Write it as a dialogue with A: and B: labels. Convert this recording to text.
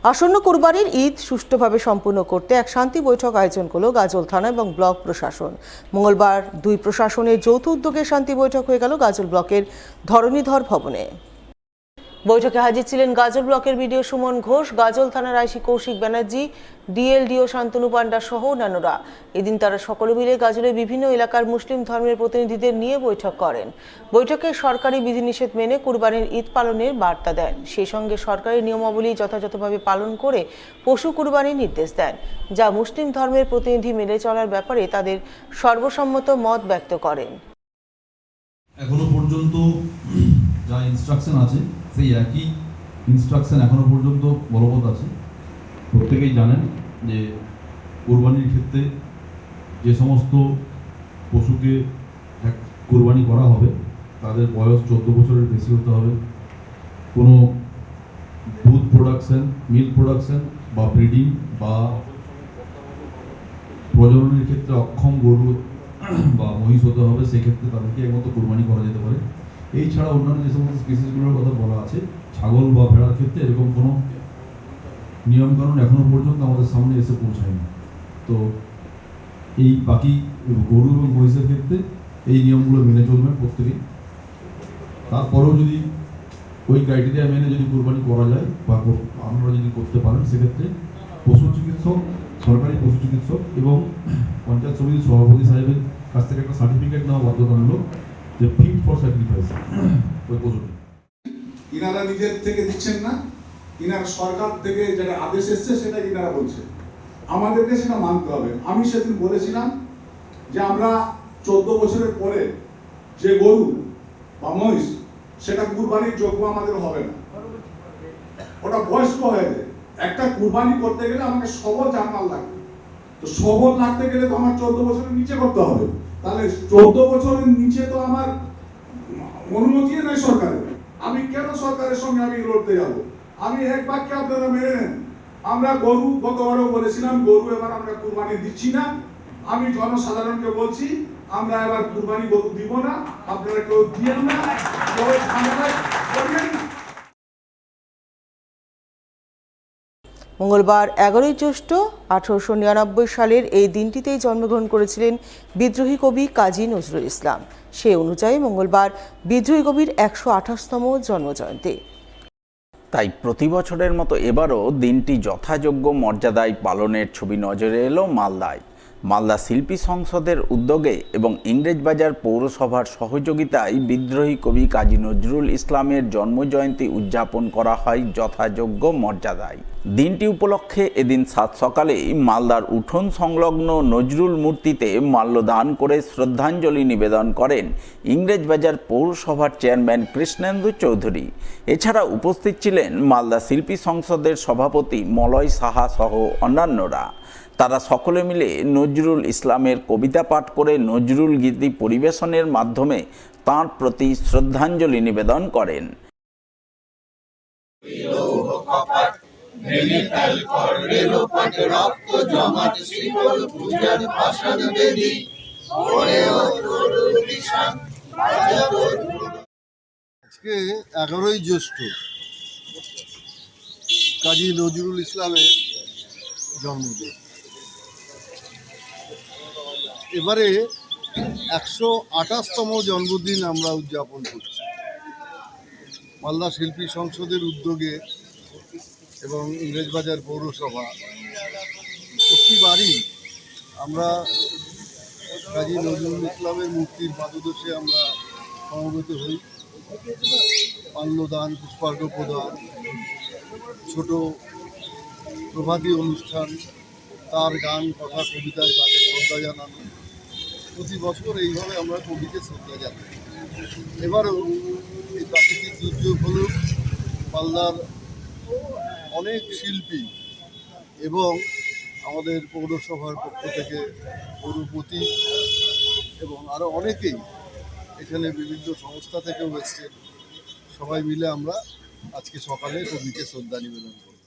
A: আসন্ন কুরবানির ঈদ সুষ্ঠুভাবে সম্পূর্ণ করতে এক শান্তি বৈঠক আয়োজন করল গাজল থানা এবং ব্লক প্রশাসন। মঙ্গলবার দুই প্রশাসনের যৌথ উদ্যোগে শান্তি বৈঠক হয়ে গেল গাজল ব্লকের ধরণীধর ভবনে। বৈঠকে হাজির ছিলেন গাজল ব্লকের বিডিও সুমন ঘোষ, গাজল থানার আইসি কৌশিক ব্যানার্জি, ডিএলডিও শান্তনু পান্ডা সহ অন্যান্যরা। এদিন তারা সকলে মিলে গাজলের বিভিন্ন এলাকার মুসলিম ধর্মের প্রতিনিধিদের নিয়ে বৈঠক করেন। বৈঠকে সরকারি বিধিনিষেধ মেনে কুরবানির ঈদ পালনের বার্তা দেন। সেই সঙ্গে সরকারি নিয়মাবলী যথাযথভাবে পালন করে পশু কুরবানির নির্দেশ দেন, যা মুসলিম ধর্মের প্রতিনিধি মেনে চলার ব্যাপারে তাদের সর্বসম্মত মত ব্যক্ত করেন।
B: এখনো পর্যন্ত যা ইনস্ট্রাকশন আছে সেই একই ইনস্ট্রাকশন এখনো পর্যন্ত বলবৎ আছে। প্রত্যেকেই জানেন যে কোরবানির ক্ষেত্রে যে সমস্ত পশুকে কোরবানি করা হবে তাদের বয়স 14 বছরের বেশি হতে হবে। কোনো দুধ প্রোডাকশন, মিল্ক প্রোডাকশন বা ব্রিডিং বা প্রজননের ক্ষেত্রে অক্ষম গরু বা মহিষ হতে হবে, সেক্ষেত্রে তাদেরকে একমাত্র কোরবানি করা যেতে পারে। এই ছাড়া অন্যান্য যে সমস্ত স্পিসিসগুলোর কথা বলা আছে, ছাগল বা ভেড়ার ক্ষেত্রে এরকম কোনো নিয়মকানুন এখনো পর্যন্ত আমাদের সামনে এসে পৌঁছায়নি। তো এই বাকি গরু এবং মহিষের ক্ষেত্রে এই নিয়মগুলো মেনে চলবেন প্রত্যেকেই। তারপরেও যদি ওই ক্রাইটেরিয়া মেনে যদি কোরবানি করা যায় বা আপনারা যদি করতে পারেন, সেক্ষেত্রে পশু চিকিৎসক, সরকারি পশু চিকিৎসক এবং পঞ্চায়েত সমিতির সভাপতি সাহেবের কাছ থেকে একটা সার্টিফিকেট নেওয়া বাধ্যতামূলক যে ফিট ফর স্যাক্রিফাইস ওই পশুটি।
C: ইনারা নিজের থেকে দিচ্ছেন না, ইনারা সরকার থেকে যেটা আদেশ এসছে সেটা ইনারা বলছে, আমাদেরকে সেটা মানতে হবে। আমি সেদিন বলেছিলাম যে আমরা 14 বছরের পরে যে গরু বা মহিষ সেটা কুরবানির যোগ্য আমাদের হবে না, ওটা বয়স্ক হয়ে যায়। একটা কুরবানি করতে গেলে আমাকে সবল জানমাল লাগবে, তো সবল লাগতে গেলে তো আমার 14 বছরের নিচে করতে হবে। তাহলে 14 বছরের নিচে তো আমার অনুমতি নাই সরকারের। আমি কেন সরকারের সঙ্গে আমি লড়তে যাব? আমি এক বাক্যে আপনারা মেনে নেন, আমরা গরু গতবারও বলেছিলাম গরু এবার আমরা কুরবানি দিচ্ছি না। আমি জনসাধারণকে বলছি আমরা এবার কুরবানি গরু দিব না, আপনারা কেউ দিয়েন না, কেউ ঝামেলায় করবেন না।
A: মঙ্গলবার 11ই জ্যৈষ্ঠ 1899 সালের এই দিনটিতেই জন্মগ্রহণ করেছিলেন বিদ্রোহী কবি কাজী নজরুল ইসলাম। সে অনুযায়ী মঙ্গলবার বিদ্রোহী কবির 128তম জন্মজয়ন্তী।
D: তাই প্রতি বছরের মতো এবারও দিনটি যথাযোগ্য মর্যাদায় পালনের ছবি নজরে এলো মালদায়। মালদা শিল্পী সংসদের উদ্যোগে এবং ইংরেজবাজার পৌরসভার সহযোগিতায় বিদ্রোহী কবি কাজী নজরুল ইসলামের জন্মজয়ন্তী উদযাপন করা হয় যথাযোগ্য মর্যাদায়। দিনটি উপলক্ষে এদিন সাত সকালেই মালদার উঠোন সংলগ্ন নজরুল মূর্তিতে মাল্যদান করে শ্রদ্ধাঞ্জলি নিবেদন করেন ইংরেজবাজার পৌরসভার চেয়ারম্যান কৃষ্ণেন্দু চৌধুরী। এছাড়া উপস্থিত ছিলেন মালদা শিল্পী সংসদের সভাপতি মলয় সাহা সহ অন্যান্যরা। তারা সকলে মিলে নজরুল ইসলামের কবিতা পাঠ করে নজরুল গীতি পরিবেশনের মাধ্যমে তাঁর প্রতি শ্রদ্ধাঞ্জলি নিবেদন করেন।
E: আজকে 11ই জ্যৈষ্ঠ কাজী নজরুল ইসলামের জন্মদিন। এবারে 128তম জন্মদিন আমরা উদযাপন করছি মালদা শিল্পী সংসদের উদ্যোগে এবং ইংরেজবাজার পৌরসভা। প্রতিবারই আমরা কাজী নজরুল ইসলামের মূর্তির পাদদেশে আমরা সমবেত হই, মাল্যদান, পুষ্পার্ঘ্য প্রদান, ছোট প্রভাতী অনুষ্ঠান, তার গান, কথা, কবিতায় তাকে শ্রদ্ধা জানানো। প্রতি বছর এইভাবে আমরা কবিকে শ্রদ্ধা জানাই। এবারও এই প্রাকৃতিক দুর্যোগ হল মালদার অনেক শিল্পী এবং আমাদের পৌরসভার পক্ষ থেকে পৌরপতি এবং আরও অনেকেই এখানে বিভিন্ন সংস্থা থেকেও এসছেন। সবাই মিলে আমরা আজকে সকালে কবিকে শ্রদ্ধা নিবেদন করি।